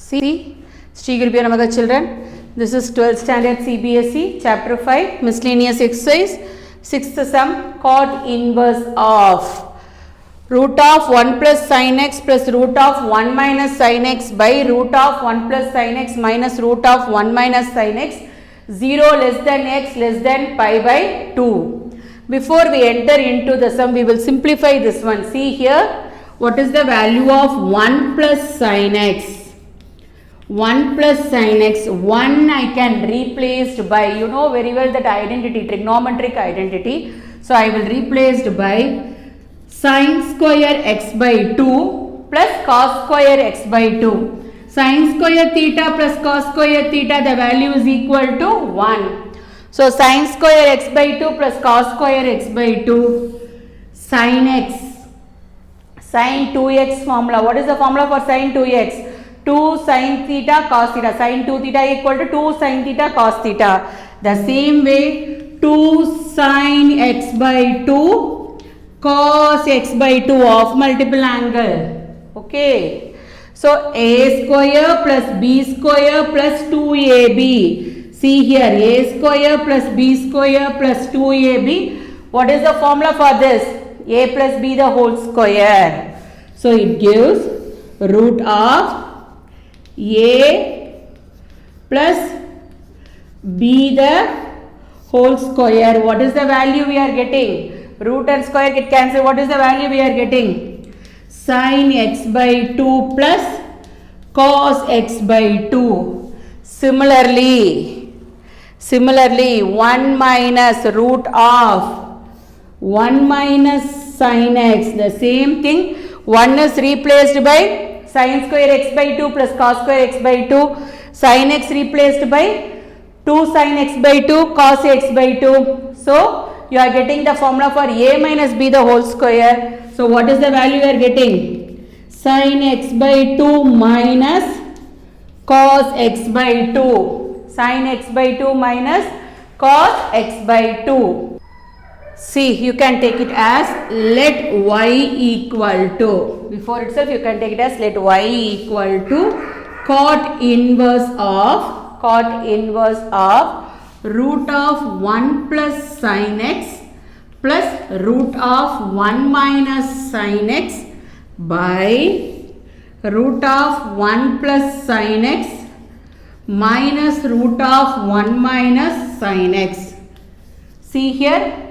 See, Sri Gurubhyo Namaha children, this is 12th standard CBSE chapter 5 miscellaneous exercise 6th sum cot inverse of root of 1 plus sin x plus root of 1 minus sin x by root of 1 plus sin x minus root of 1 minus sin x 0 less than x less than pi by 2. Before we enter into the sum, we will simplify this one. See here, what is the value of 1 plus sin x? 1 plus sin x, 1 I can replace by, you know very well that identity, trigonometric identity. So I will replace by sin square x by 2 plus cos square x by 2. Sin square theta plus cos square theta, the value is equal to 1. So sin square x by 2 plus cos square x by 2, sin x, sin 2x formula. What is the formula for sin 2x? 2 sin theta cos theta, sin 2 theta equal to 2 sin theta cos theta. The same way 2 sin x by 2 cos x by 2 of multiple angle. Okay. So a square plus b square plus 2ab. See here, a square plus b square plus 2ab. What is the formula for this? A plus b the whole square. So it gives root of a plus b the whole square. What is the value we are getting? Root and square get cancelled. What is the value we are getting? Sin x by 2 plus cos x by 2. Similarly 1 minus root of 1 minus sin x, the same thing, 1 is replaced by sin square x by 2 plus cos square x by 2, sin x replaced by 2 sin x by 2 cos x by 2. So you are getting the formula for a minus b the whole square. So what is the value you are getting? Sin x by 2 minus cos x by 2. Sin x by 2 minus cos x by 2. See, you can take it as let y equal to, before itself you can take it as let y equal to cot inverse of root of 1 plus sin x plus root of 1 minus sin x by root of 1 plus sin x minus root of 1 minus sin x. See here,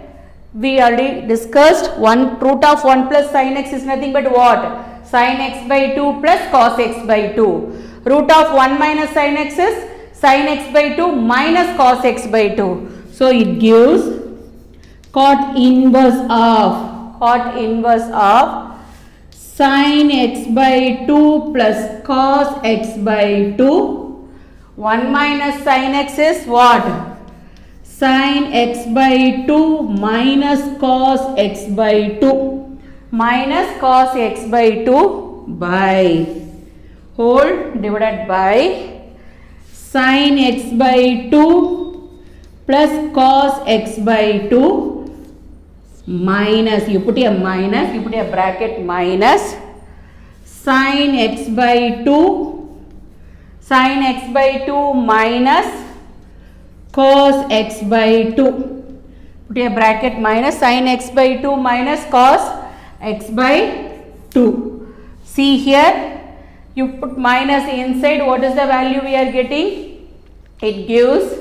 we already discussed root of 1 plus sin x is nothing but what? Sin x by 2 plus cos x by 2. Root of 1 minus sin x is sin x by 2 minus cos x by 2. So it gives cot inverse of sin x by 2 plus cos x by 2. 1 minus sin x is what? Sin x by 2 minus cos x by 2 minus cos x by 2 by whole divided by sin x by 2 plus cos x by 2 minus, you put a minus, you put a bracket minus sin x by 2 minus cos x by 2. Put a bracket minus sin x by 2 minus cos x by 2. See here, you put minus inside, what is the value we are getting? It gives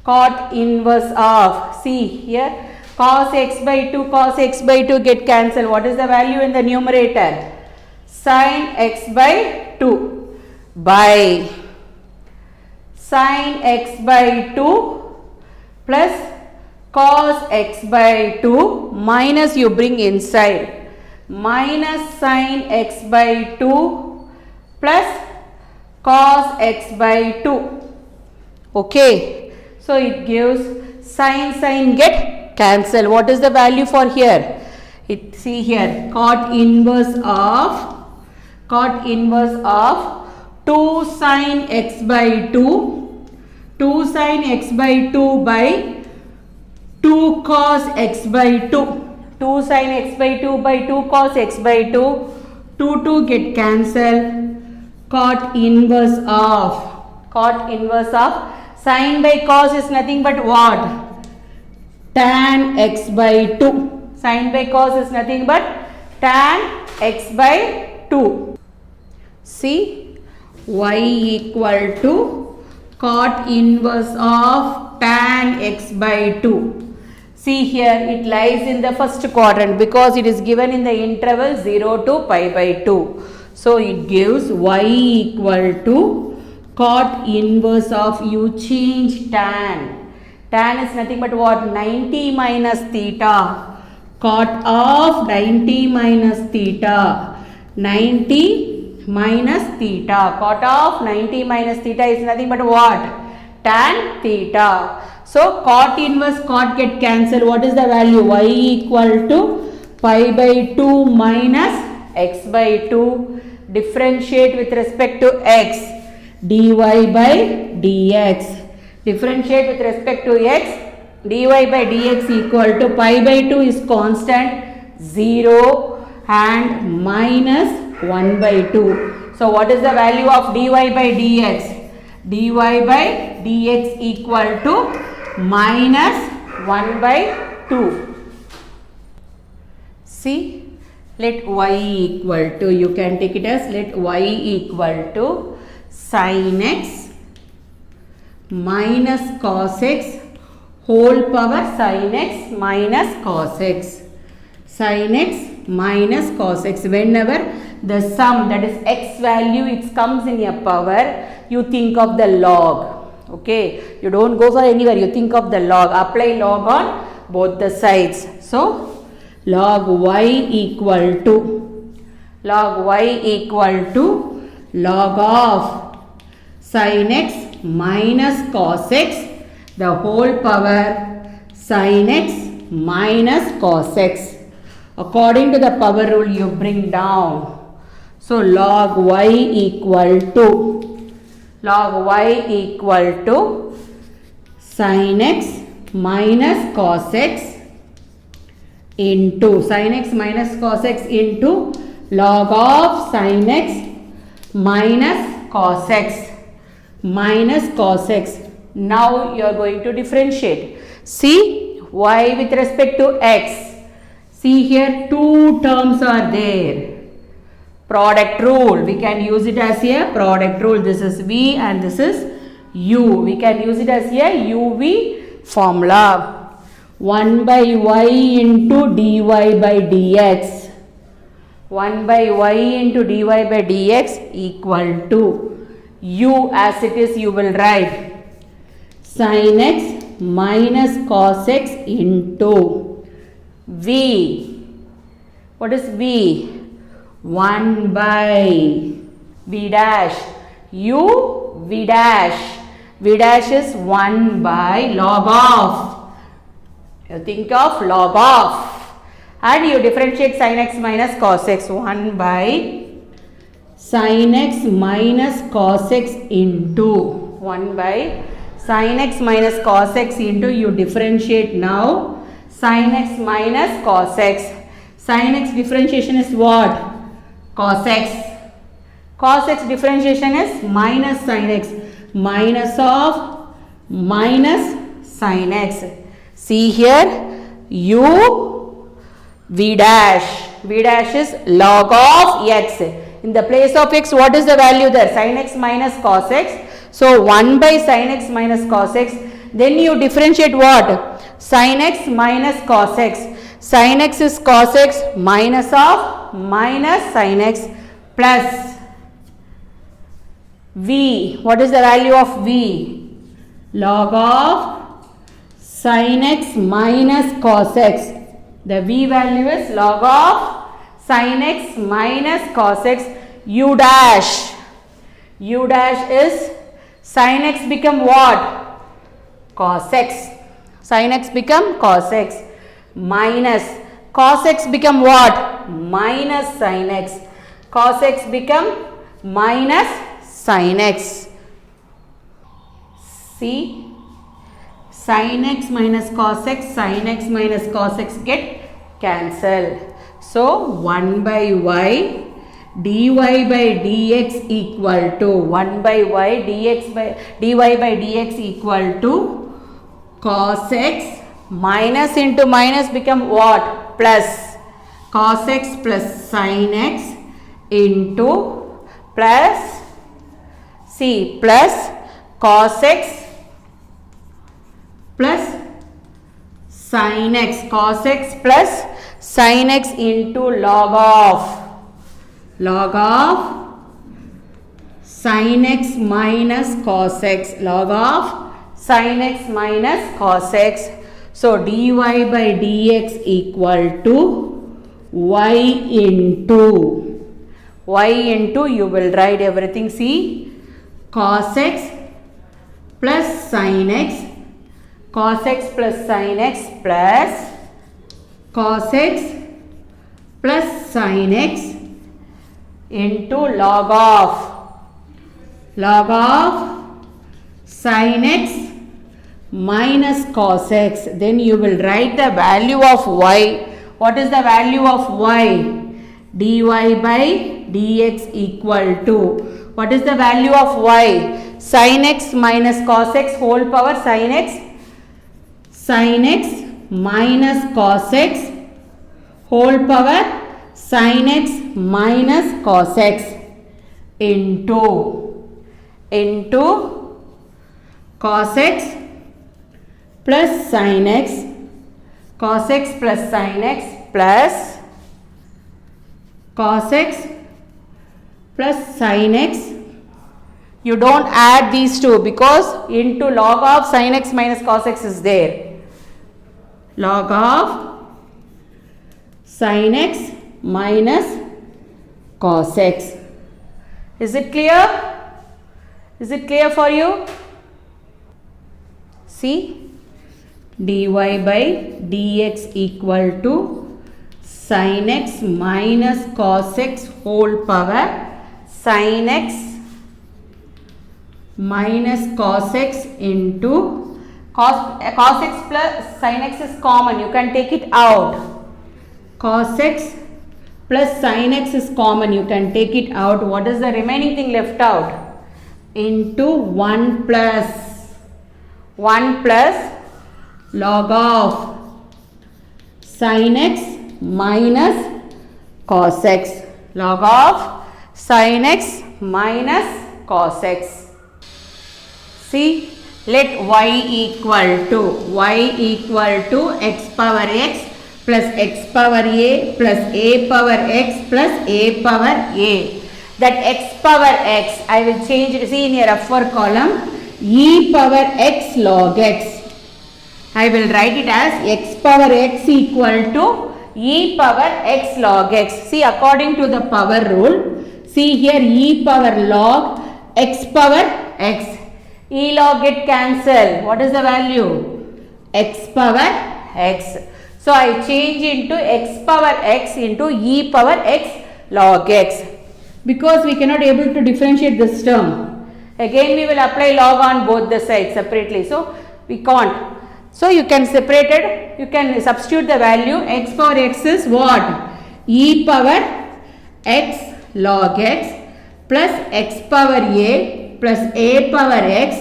cot inverse of, see here, cos x by 2 get cancelled. What is the value in the numerator? Sin x by 2 by sin x by 2 plus cos x by 2 minus, you bring inside, minus sin x by 2 plus cos x by 2. Okay. So it gives sin get cancel. What is the value for here? See here, cot inverse of 2 sin x by 2, 2 sin x by 2 by 2 cos x by 2, 2 sin x by 2 by 2 cos x by 2, 2 get cancelled, cot inverse of sin by cos is nothing but what? Tan x by 2. Sin by cos is nothing but tan x by 2. See, y equal to cot inverse of tan x by 2. See here, it lies in the first quadrant because it is given in the interval 0 to pi by 2. So it gives y equal to cot inverse of, you change tan. Tan is nothing but what? 90 minus theta. Cot of 90 minus theta. 90 minus theta. Cot of 90 minus theta is nothing but what? Tan theta. So cot inverse cot get cancelled. What is the value? Y equal to pi by 2 minus x by 2. Differentiate with respect to x. Dy by dx. Differentiate with respect to x. Dy by dx equal to pi by 2 is constant, 0 and minus 1 by 2. So what is the value of dy by dx? Dy by dx equal to minus 1 by 2. See, let y equal to, you can take it as, let y equal to sin x minus cos x whole power sin x minus cos x. Sin x minus cos x. Whenever the sum, that is x value, it comes in a power, you think of the log. Okay, you don't go for anywhere, you think of the log. Apply log on both the sides. So log y equal to log of sin x minus cos x the whole power sin x minus cos x. According to the power rule, you bring down. So log y equal to sin x minus cos x into log of sin x minus cos x. Now you are going to differentiate. See, y with respect to x. See here, two terms are there. Product rule, we can use it as a product rule. This is v and this is u. We can use it as a uv formula. 1 by y into dy by dx. 1 by y into dy by dx equal to u, as it is you will write sin x minus cos x into v. What is v? 1 by v dash, u v dash. V dash is 1 by log of. You think of log of. And you differentiate sin x minus cos x. 1 by sin x minus cos x into 1 by sin x minus cos x into, you differentiate now sin x minus cos x. Sin x differentiation is what? Cos x. Cos x differentiation is minus sin x. Minus of minus sin x. See here, u v dash. V dash is log of x. In the place of x, what is the value there? Sin x minus cos x. So 1 by sin x minus cos x. Then you differentiate what? Sin x minus cos x. Sin x is cos x minus of minus sin x plus v. What is the value of v? Log of sin x minus cos x. The v value is log of sin x minus cos x u dash. U dash is sin x become what? Cos x. Sin x become cos x minus cos x become what? Minus sin x. Cos x become minus sin x. See, sin x minus cos x, sin x minus cos x get cancelled. So 1 by y dy by dx equal to 1 by y dy by dx equal to cos x minus into minus become what? Plus cos x plus sin x into plus plus cos x plus sin x, cos x plus sin x into log of sin x minus cos x, log of sin x minus cos x. So dy by dx equal to y into you will write everything, see, cos x plus sin x, cos x plus sin x plus cos x plus sin x into log of sin x minus cos x. Then you will write the value of y. What is the value of y? dy by dx equal to, what is the value of y? Sin x minus cos x whole power sin x minus cos x whole power sin x minus cos x into cos x plus sin x, cos x plus sin x plus cos x plus sin x. You don't add these two because into log of sin x minus cos x is there. Log of sin x minus cos x. Is it clear? Is it clear for you? See, dy by dx equal to sin x minus cos x whole power sin x minus cos x into cos x plus sin x is common, you can take it out. Cos x plus sin x is common, you can take it out. What is the remaining thing left out? Into 1 plus log of sin x minus cos x, log of sin x minus cos x. See, let y equal to x power x plus x power a plus a power x plus a power a. That x power x, I will change it, see in your upper column, e power x log x. I will write it as x power x equal to e power x log x. See, according to the power rule, see here e power log x power x. E log get cancel. What is the value? X power x. So I change into x power x into e power x log x. Because we cannot able to differentiate this term. Again we will apply log on both the sides separately. So we can't. So you can separate it. You can substitute the value. X power x is what? E power x log x plus x power a plus a power x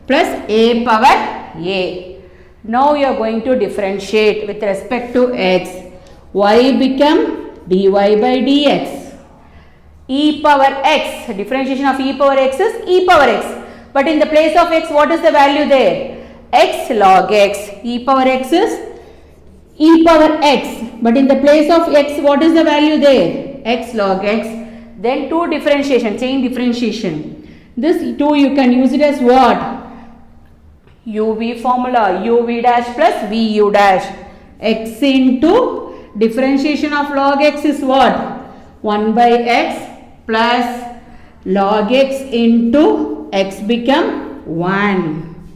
plus a power a. Now you are going to differentiate with respect to x. Y become dy by dx. E power x, differentiation of e power x is e power x. But in the place of x, what is the value there? X log x. E power x is e power x. But in the place of x, what is the value there? X log x. Then two differentiation, chain differentiation. This 2 you can use it as what? UV formula, UV dash plus VU dash. X into differentiation of log x is what? 1 by x plus log x into x become 1.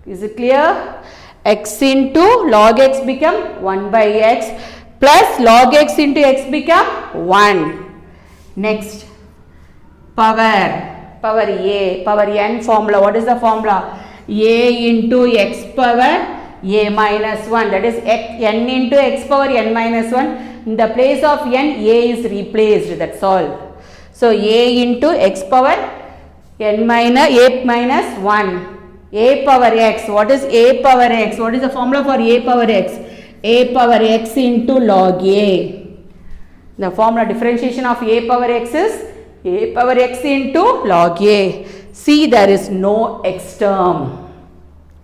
Is it clear? X into log x become 1 by x plus log x into x become 1. Next, power a, power n formula. What is the formula? A into x power a minus 1, that is n into x power n minus 1. In the place of n, a is replaced, that's all. So a into x power n minus a minus 1. A power x. What is a power x? What is the formula for a power x? A power x into log a. The formula differentiation of a power x is a power x into log a. See, there is no x term.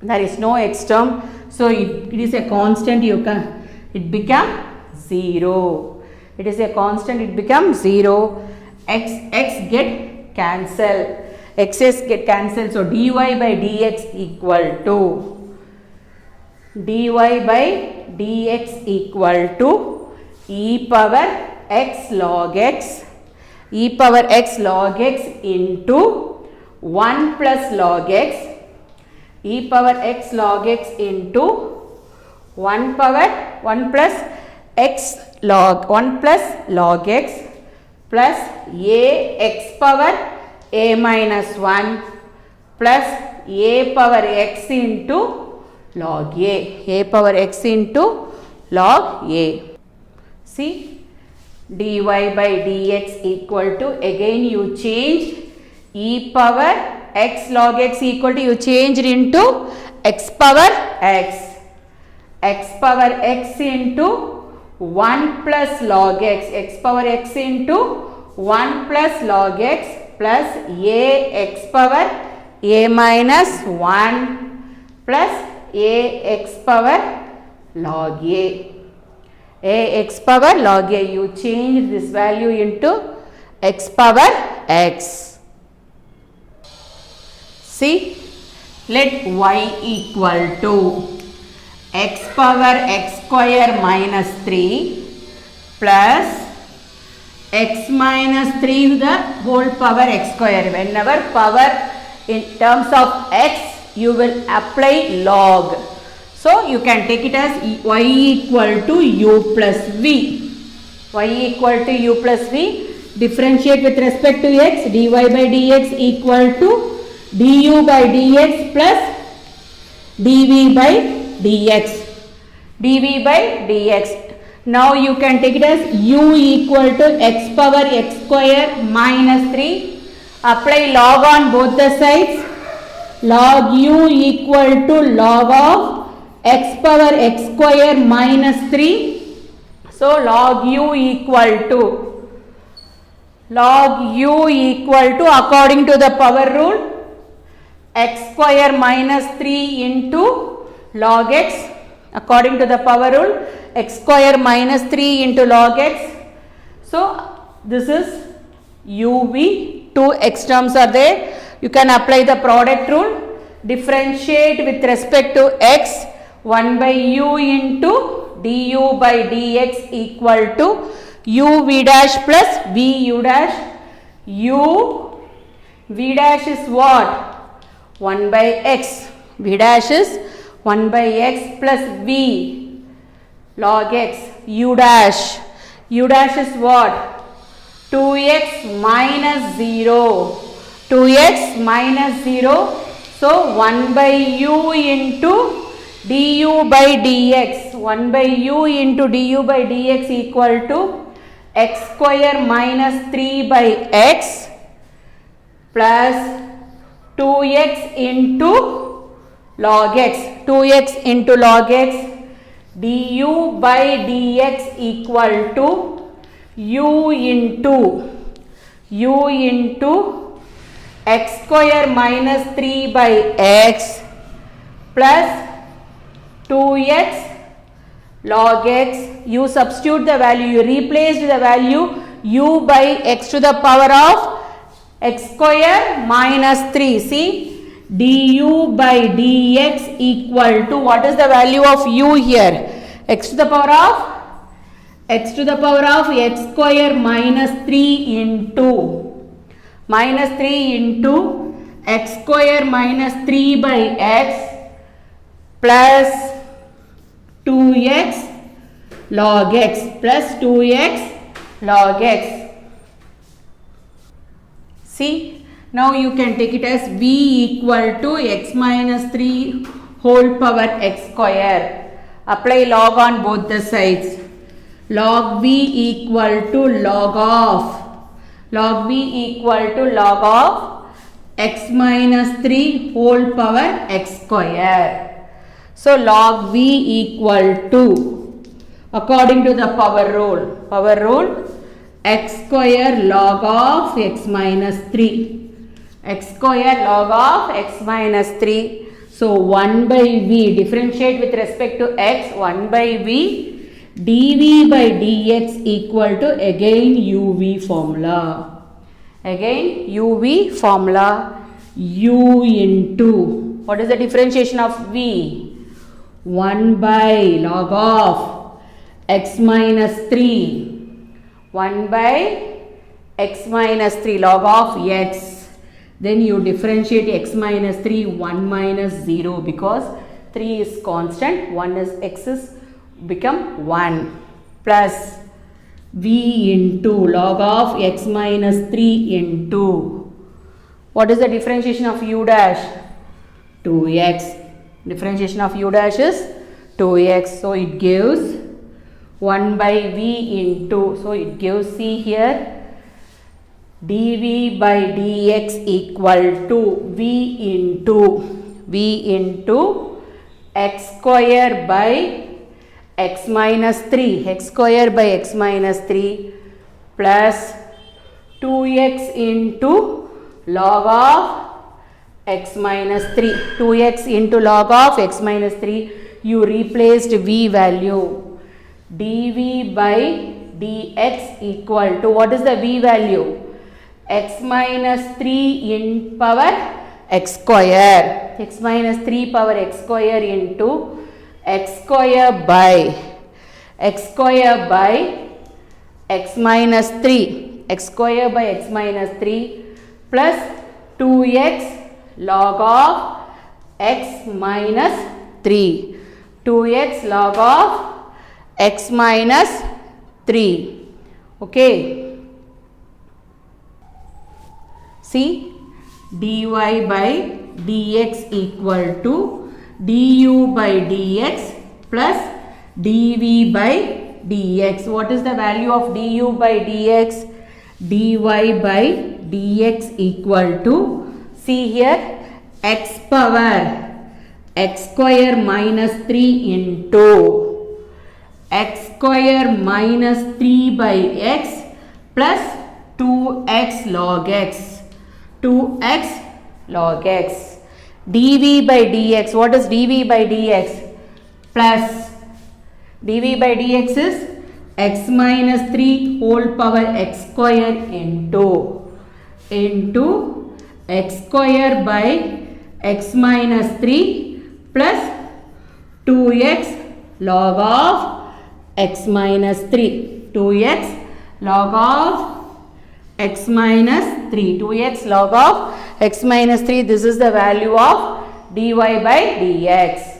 There is no x term. So it is a constant. It become 0. It is a constant. It becomes 0. X get cancelled. X's get cancelled. So dy by dx equal to e power x log x into 1 plus log x, e power x log x into 1 plus x log 1 plus log x plus a x power a minus 1 plus a power x into log a power x into log a. See, dy by dx equal to, again you change e power x log x equal to, you changed into x power x into 1 plus log x power x into 1 plus log x plus a x power a minus 1 plus a x power log a x power log a. You change this value into x power x. See, let y equal to x power x square minus 3 plus x minus 3 to the whole power x square. Whenever power in terms of x, you will apply log. So you can take it as y equal to u plus v. Y equal to u plus v. Differentiate with respect to x. Dy by dx equal to du by dx plus dv by dx. dv by dx. Now you can take it as u equal to x power x square minus 3. Apply log on both the sides. Log u equal to log of x power x square minus 3. So log u equal to according to the power rule, x square minus 3 into log x. According to the power rule, x square minus 3 into log x. So this is uv. Two x terms are there. You can apply the product rule. Differentiate with respect to x. 1 by u into du by dx equal to uv dash plus vu dash. V dash is what? 1 by x. V dash is 1 by x plus v log x. U dash is what? 2x minus 0. 2x minus 0. So 1 by u into du by dx. 1 by u into du by dx equal to x square minus 3 by x plus 2x into log x. 2x into log x. Du by dx equal to u into x square minus 3 by x plus 2x log x. You substitute the value, you replaced the value u by x to the power of x square minus 3. See, du by dx equal to, what is the value of u here? X to the power of x square minus 3 into x square minus 3 by x plus 2x log x plus 2x log x. See, now you can take it as v equal to x minus 3 whole power x square. Apply log on both the sides. Log v equal to log log b equal to log of x minus 3 whole power x square. So log b equal to, according to the power rule, x square log of x minus 3. X square log of x minus 3. So 1 by v, differentiate with respect to x, 1 by v, dv by dx equal to again uv formula. Again uv formula, u into, what is the differentiation of v? 1 by log of x minus 3. 1 by x minus 3 log of x. Then you differentiate x minus 3, 1 minus 0, because 3 is constant, 1 is x is become 1, plus v into log of x minus 3 into, what is the differentiation of u dash? 2x. Differentiation of u dash is 2x. So it gives 1 by v into, so it gives, see here, dv by dx equal to v into x square by x minus 3, x square by x minus 3 plus 2x into log of x minus 3. 2x into log of x minus 3, you replaced v value. dv by dx equal to, what is the v value? X minus 3 in power x square. X minus 3 power x square into x square by x minus 3. X square by x minus 3 plus 2x log of x minus 3. 2x log of x minus 3. Okay. See, dy by dx equal to du by dx plus dv by dx. What is the value of du by dx? dy by dx equal to, see here, x power x square minus 3 into x square minus 3 by x plus 2x log x. 2x log x. dv by dx, what is dv by dx? Plus dv by dx is x minus 3 whole power x square into x square by x minus 3 plus 2x log of x minus 3. 2x log of x minus 3. 2x log of x minus 3. This is the value of dy by dx.